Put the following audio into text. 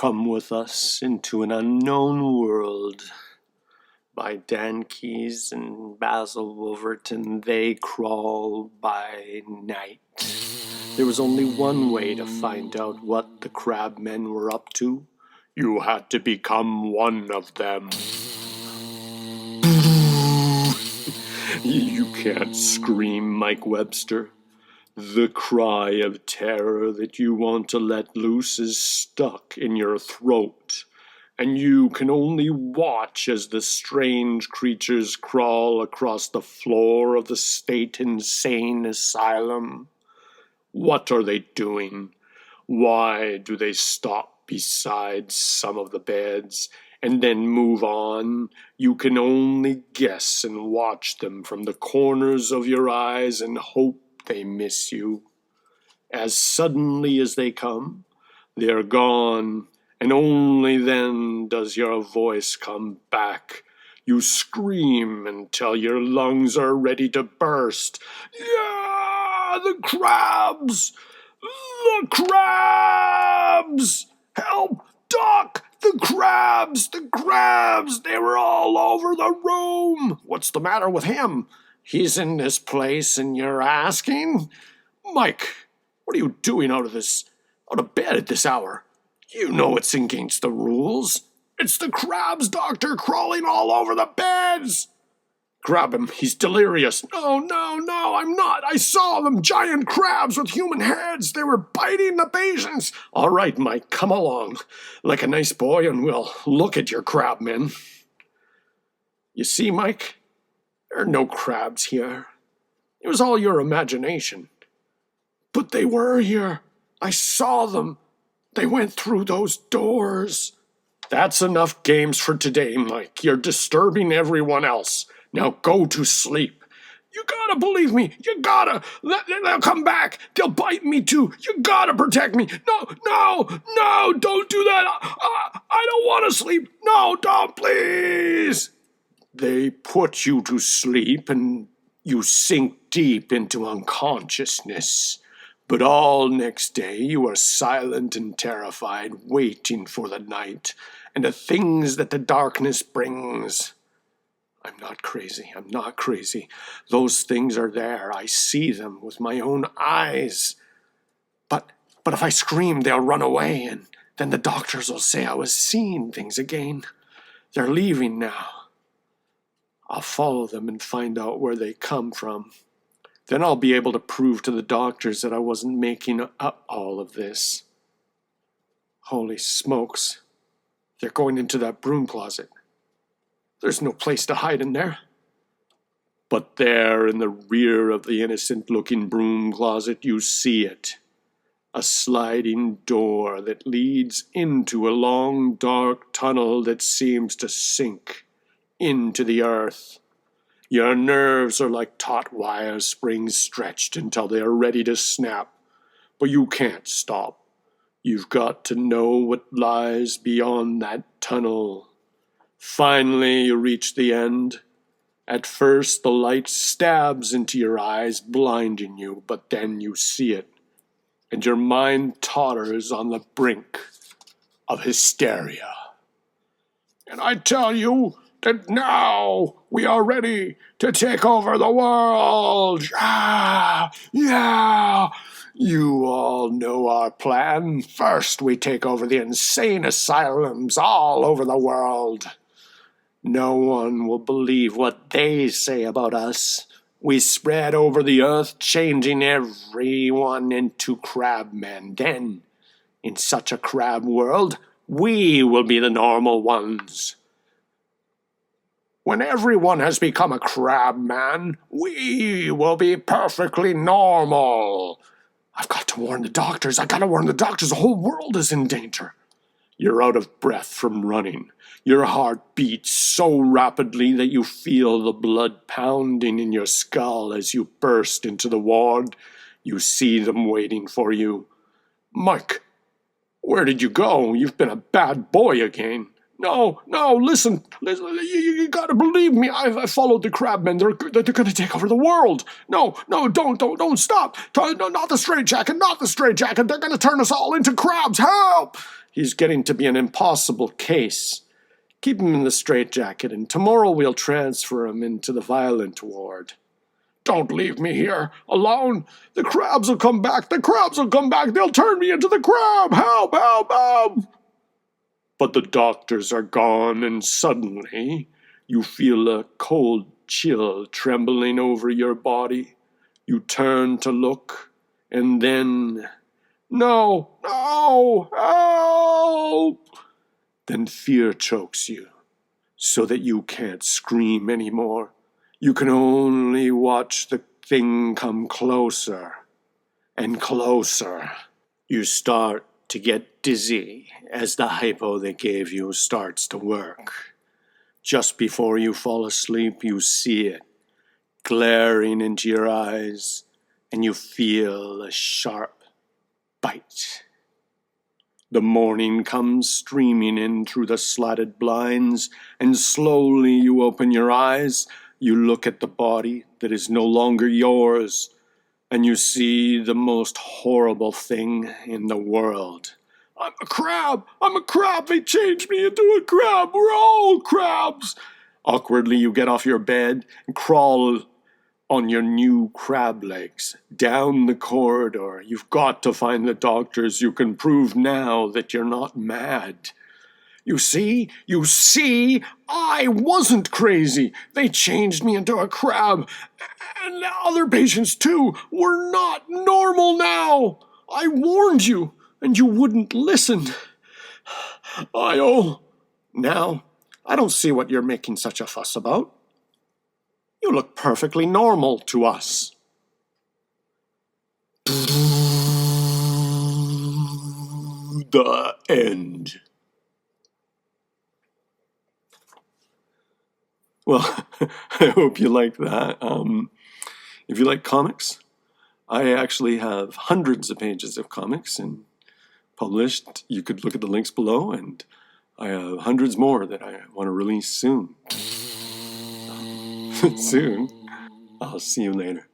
Come with us into an unknown world. By Dan Keyes and Basil Wolverton, they crawl by night. There was only one way to find out what the crabmen were up to. You had to become one of them. You can't scream, Mike Webster. The cry of terror that you want to let loose is stuck in your throat, and you can only watch as the strange creatures crawl across the floor of the state insane asylum. What are they doing? Why do they stop beside some of the beds and then move on? You can only guess and watch them from the corners of your eyes and hope they miss you. As suddenly as they come, they are gone, and only then does your voice come back. You scream until your lungs are ready to burst. Yeah, the crabs! The crabs! Help, Doc! The crabs! The crabs! They were all over the room! What's the matter with him? He's in this place and you're asking? Mike, what are you doing out of bed at this hour? You know it's against the rules. It's the crabs, Doctor, crawling all over the beds. Grab him, he's delirious. No, I'm not. I saw them, giant crabs with human heads. They were biting the patients. All right, Mike, come along, like a nice boy, and we'll look at your crabmen. You see, Mike? There are no crabs here. It was all your imagination. But they were here. I saw them. They went through those doors. That's enough games for today, Mike. You're disturbing everyone else. Now go to sleep. You gotta believe me. You gotta. They'll come back. They'll bite me too. You gotta protect me. No, don't do that. I don't want to sleep. No, don't, please. They put you to sleep and you sink deep into unconsciousness. But all next day you are silent and terrified, waiting for the night and the things that the darkness brings. I'm not crazy. Those things are there. I see them with my own eyes. But if I scream, they'll run away, and then the doctors will say I was seeing things again. They're leaving now. I'll follow them and find out where they come from. Then I'll be able to prove to the doctors that I wasn't making up all of this. Holy smokes. They're going into that broom closet. There's no place to hide in there. But there in the rear of the innocent-looking broom closet, you see it. A sliding door that leads into a long, dark tunnel that seems to sink into the earth. Your nerves are like taut wire springs stretched until they are ready to snap, but you can't stop. You've got to know what lies beyond that tunnel. Finally, you reach the end. At first, the light stabs into your eyes, blinding you, but then you see it, and your mind totters on the brink of hysteria. And I tell you that now we are ready to take over the world. Yeah. You all know our plan. First, we take over the insane asylums all over the world. No one will believe what they say about us. We spread over the earth, changing everyone into crabmen. Then, in such a crab world, we will be the normal ones. When everyone has become a crabman, we will be perfectly normal. I've got to warn the doctors. The whole world is in danger. You're out of breath from running. Your heart beats so rapidly that you feel the blood pounding in your skull as you burst into the ward. You see them waiting for you. Mike, where did you go? You've been a bad boy again. No, listen, you gotta believe me. I followed the crabmen. They're gonna take over the world. No, don't stop. No, not the straitjacket. They're gonna turn us all into crabs. Help! He's getting to be an impossible case. Keep him in the straitjacket, and tomorrow we'll transfer him into the violent ward. Don't leave me here, alone. The crabs will come back. The crabs will come back. They'll turn me into the crab. Help, help, help. But the doctors are gone, and suddenly you feel a cold chill trembling over your body. You turn to look, and then, no, help! Then fear chokes you, so that you can't scream anymore. You can only watch the thing come closer and closer. You start to get dizzy as the hypo they gave you starts to work. Just before you fall asleep, you see it glaring into your eyes, and you feel a sharp bite. The morning comes streaming in through the slatted blinds, and slowly you open your eyes. You look at the body that is no longer yours, and you see the most horrible thing in the world. I'm a crab! I'm a crab! They changed me into a crab! We're all crabs! Awkwardly, you get off your bed and crawl on your new crab legs down the corridor. You've got to find the doctors. You can prove now that you're not mad. You see, I wasn't crazy. They changed me into a crab. And other patients too. We're not normal now. I warned you, and you wouldn't listen. Now, I don't see what you're making such a fuss about. You look perfectly normal to us. The end. Well, I hope you liked that. If you like comics, I actually have hundreds of pages of comics and published. You could look at the links below, and I have hundreds more that I want to release soon. Soon. I'll see you later.